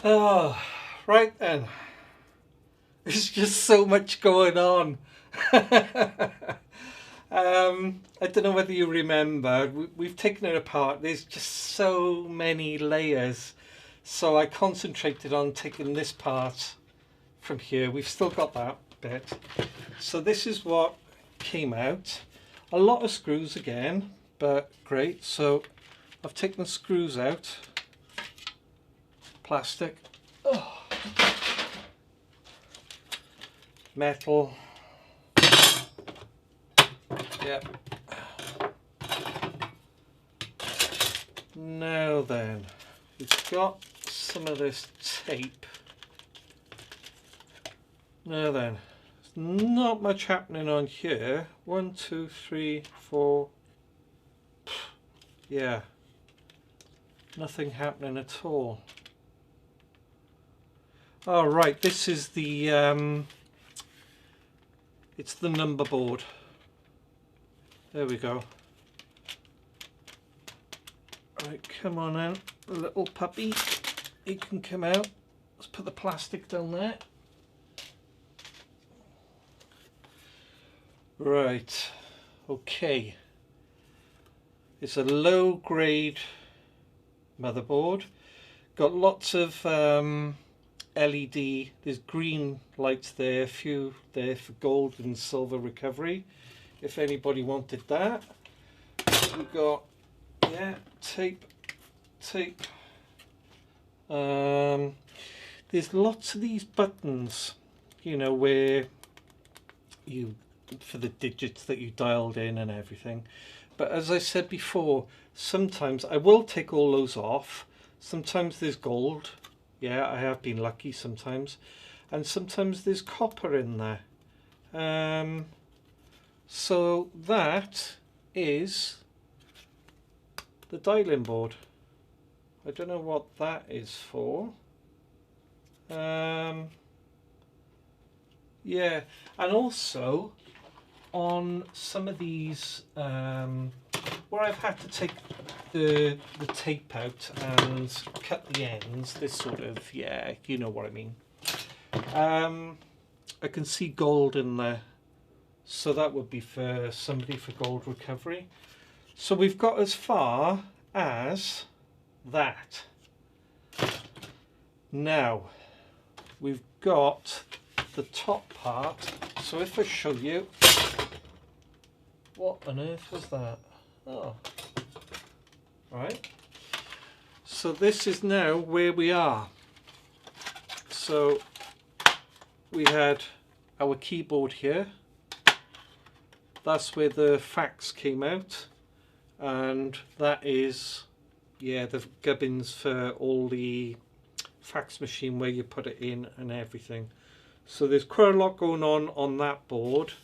Oh, right then. There's just so much going on. I don't know whether you remember, we've taken it apart. There's just so many layers. So I concentrated on taking this part from here. We've still got that bit. So this is what came out. A lot of screws again, but great. So I've taken the screws out. Plastic. Oh. Metal. Yep. Now then, we've got some of this tape. Now then, there's not much happening on here. 1, 2, 3, 4. Yeah, nothing happening at all. Oh right, this is the it's the number board. There we go. Right, come on out, little puppy. He can come out. Let's put the plastic down there. Right, okay. It's a low grade motherboard. Got lots of LED, there's green lights there, a few there for gold and silver recovery, if anybody wanted that. We've got, yeah, tape. There's lots of these buttons, you know, where you, for the digits that you dialed in and everything. But as I said before, sometimes I will take all those off. Sometimes there's gold. Yeah, I have been lucky sometimes. And sometimes there's copper in there. So that is the dialing board. I don't know what that is for. Yeah, and also on some of these where I've had to take the tape out and cut the ends, this sort of, yeah, you know what I mean. I can see gold in there, so that would be for somebody for gold recovery. So we've got as far as that. Now we've got the top part. So if I show you, what on earth was that? Oh, right. So this is now where we are. So we had our keyboard here. That's where the fax came out, and that is, yeah, the gubbins for all the fax machine where you put it in and everything. So there's quite a lot going on that board.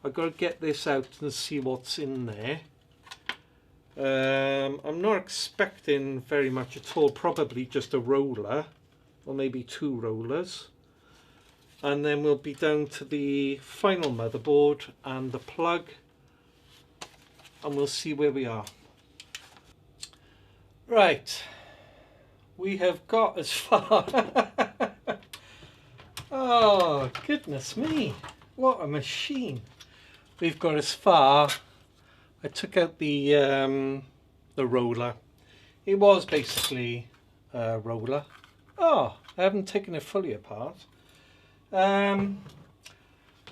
I've got to get this out and see what's in there. I'm not expecting very much at all, probably just a roller or maybe 2 rollers, and then we'll be down to the final motherboard and the plug, and we'll see where we are. Right, we have got as far oh goodness me, what a machine. We've got as far, I took out the roller. It was basically a roller. Oh, I haven't taken it fully apart. There's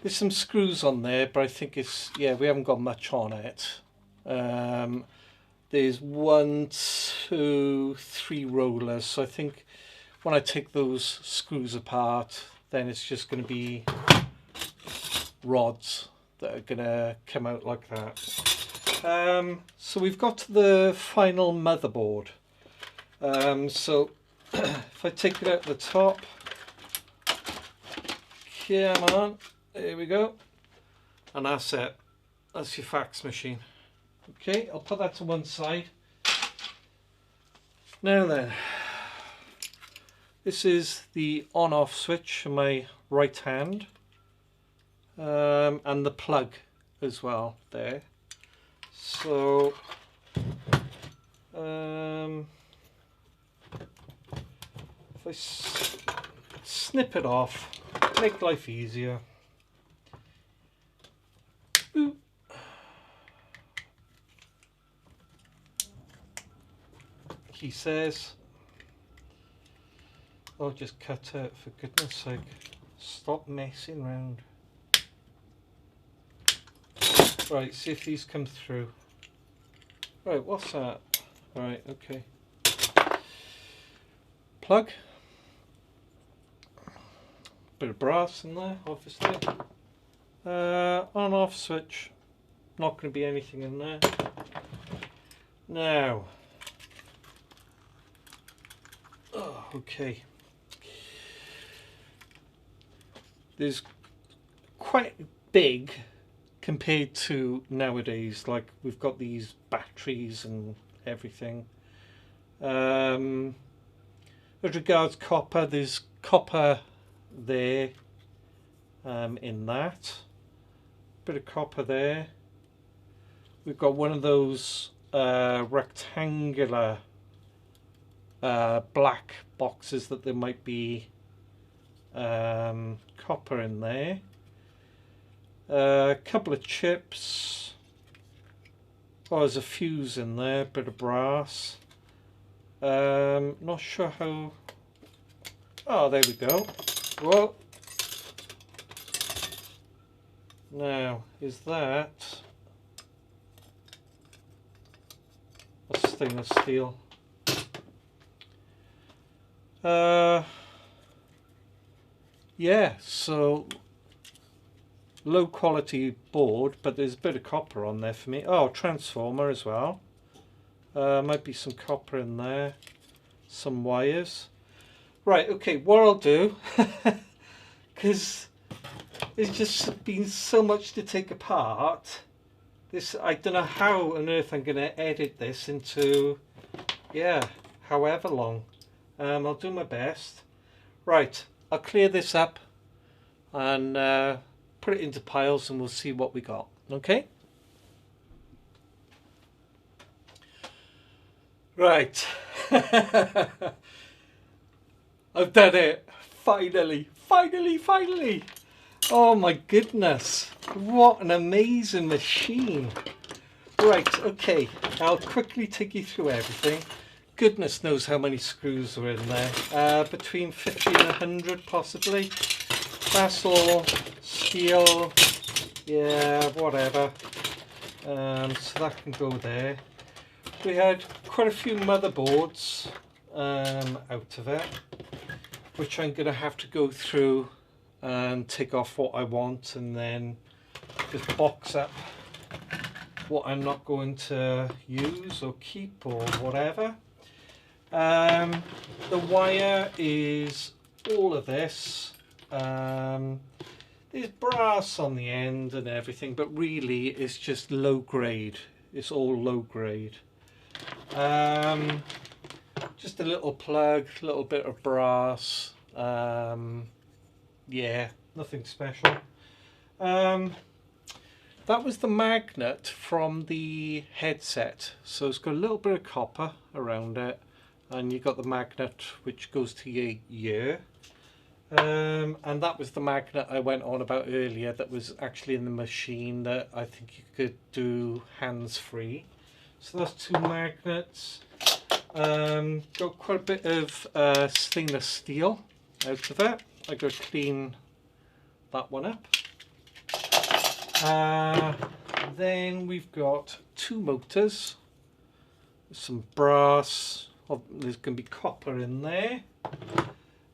some screws on there, but I think it's, yeah, we haven't got much on it. There's 1, 2, 3 rollers, so I think when I take those screws apart, then it's just going to be rods that are going to come out like that. So we've got to the final motherboard. So if I take it out the top, come on, there we go, and that's it. That's your fax machine. Okay, I'll put that to one side. Now then, this is the on-off switch on my right hand, and the plug as well there. So if I I snip it off, make life easier. Boop. He says, "Oh, just cut it, for goodness sake. Stop messing around." Right, see if these come through. Right, what's that? Right, okay. Plug. Bit of brass in there, obviously. On off switch. Not going to be anything in there. Now. Oh, okay. There's quite big compared to nowadays. Like we've got these batteries and everything. As regards copper, there's copper there in that. Bit of copper there. We've got one of those rectangular black boxes that there might be copper in there. A couple of chips. Oh, there's a fuse in there, bit of brass. Not sure how. Oh, there we go. Whoa. Now, is that a stainless steel? Yeah, so low quality board, but there's a bit of copper on there for me. Oh, transformer as well. Might be some copper in there. Some wires. Right, okay, what I'll do, because there's just been so much to take apart. This, I don't know how on earth I'm going to edit this into, yeah, however long. I'll do my best. Right, I'll clear this up and put it into piles and we'll see what we got. Okay? Right. I've done it. Finally. Oh my goodness. What an amazing machine. Right, okay. I'll quickly take you through everything. Goodness knows how many screws are in there. Between 50 and 100 possibly. That's all steel. Yeah, whatever. So that can go there. We had quite a few motherboards out of it, which I'm going to have to go through and take off what I want and then just box up what I'm not going to use or keep or whatever. The wire is all of this. There's brass on the end and everything, but really it's just low grade. It's all low grade. Just a little plug, a little bit of brass. Yeah, nothing special. That was the magnet from the headset. So it's got a little bit of copper around it, and you've got the magnet which goes to your ear. And that was the magnet I went on about earlier that was actually in the machine that I think you could do hands-free. So that's two magnets. Got quite a bit of stainless steel out of it. I got to clean that one up. Then we've got two motors. Some brass. Oh, there's going to be copper in there.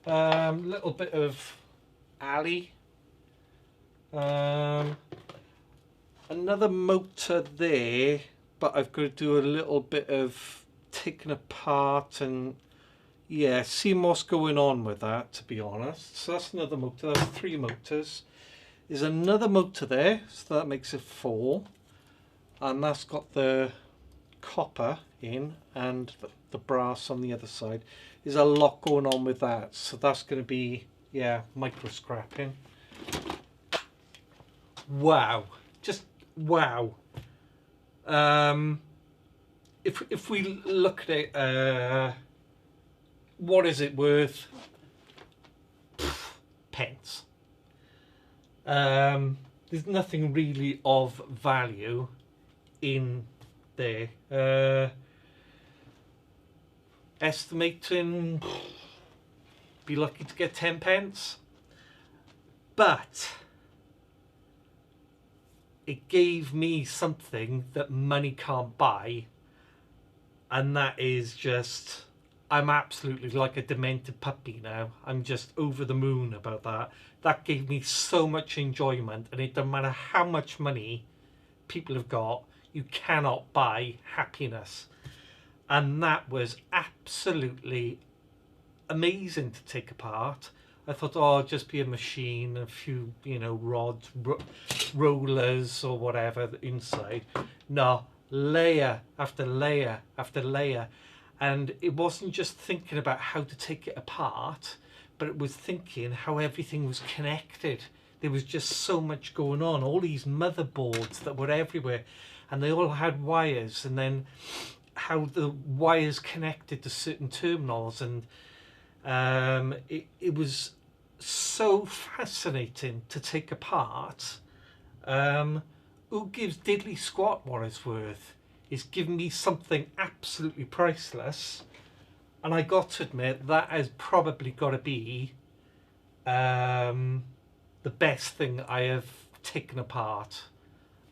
Little bit of alley. Another motor there, but I've got to do a little bit of taking apart and yeah, seeing what's going on with that, to be honest. So that's another motor. That's three motors. There's another motor there, so that makes it four, and that's got the copper in and the brass on the other side. There's a lot going on with that, so that's going to be, yeah, micro scrapping. Wow, just wow. If we look at it what is it worth? Pence. There's nothing really of value in there. Estimating, be lucky to get 10 pence, but it gave me something that money can't buy, and that is just, I'm absolutely like a demented puppy now. I'm just over the moon about that. That gave me so much enjoyment, and it doesn't matter how much money people have got, you cannot buy happiness. And that was absolutely amazing to take apart. I thought, oh, it'll just be a machine, a few, you know, rods, rollers or whatever inside. No, layer after layer after layer. And it wasn't just thinking about how to take it apart, but it was thinking how everything was connected. There was just so much going on, all these motherboards that were everywhere, and they all had wires, and then how the wires connected to certain terminals, and it was so fascinating to take apart. Who gives diddly squat what it's worth? It's given me something absolutely priceless, and I got to admit that has probably got to be the best thing I have taken apart.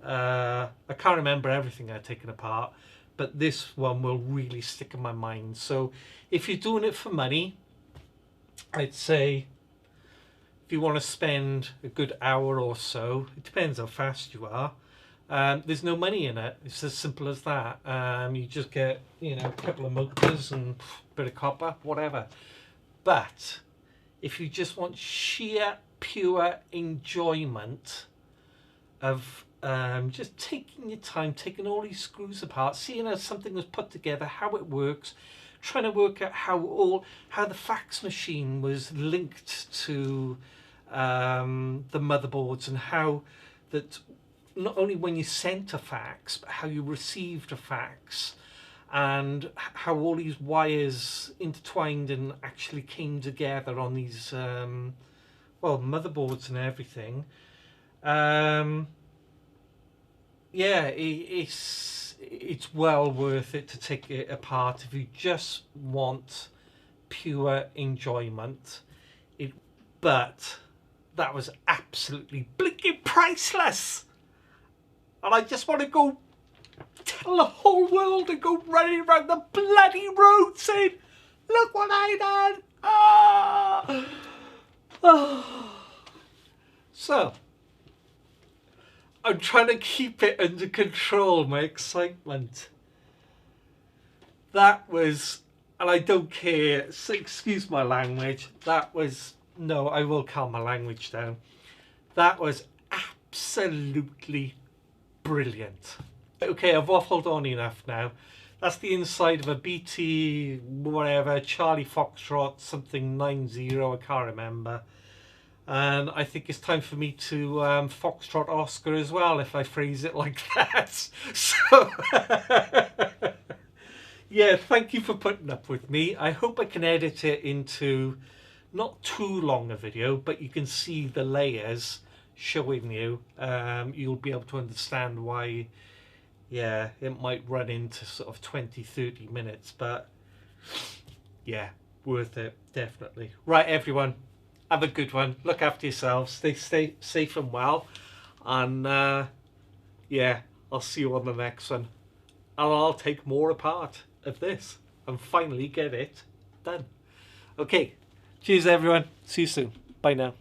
I can't remember everything I've taken apart, but this one will really stick in my mind. So if you're doing it for money, I'd say if you want to spend a good hour or so, it depends how fast you are, there's no money in it. It's as simple as that. You just get, you know, a couple of motors and a bit of copper, whatever. But if you just want sheer pure enjoyment of just taking your time, taking all these screws apart, seeing how something was put together, how it works, trying to work out how the fax machine was linked to the motherboards, and how that not only when you sent a fax, but how you received a fax, and how all these wires intertwined and actually came together on these well, motherboards and everything. Yeah, it's well worth it to take it apart if you just want pure enjoyment. But that was absolutely blinking priceless, and I just want to go tell the whole world and go running around the bloody road saying, "Look what I done!" Ah! Oh. So I'm trying to keep it under control, my excitement. That was, and I don't care, so excuse my language, that was, no, I will calm my language down. That was absolutely brilliant. Okay, I've waffled on enough now. That's the inside of a BT, whatever, Charlie Foxtrot, something 90, I can't remember. And I think it's time for me to Foxtrot Oscar as well, if I phrase it like that. So, yeah, thank you for putting up with me. I hope I can edit it into not too long a video, but you can see the layers showing you. You'll be able to understand why, yeah, it might run into sort of 20-30 minutes, but yeah, worth it, definitely. Right, everyone. Have a good one. Look after yourselves. Stay safe and well. And yeah, I'll see you on the next one. And I'll take more apart of this and finally get it done. Okay. Cheers, everyone. See you soon. Bye now.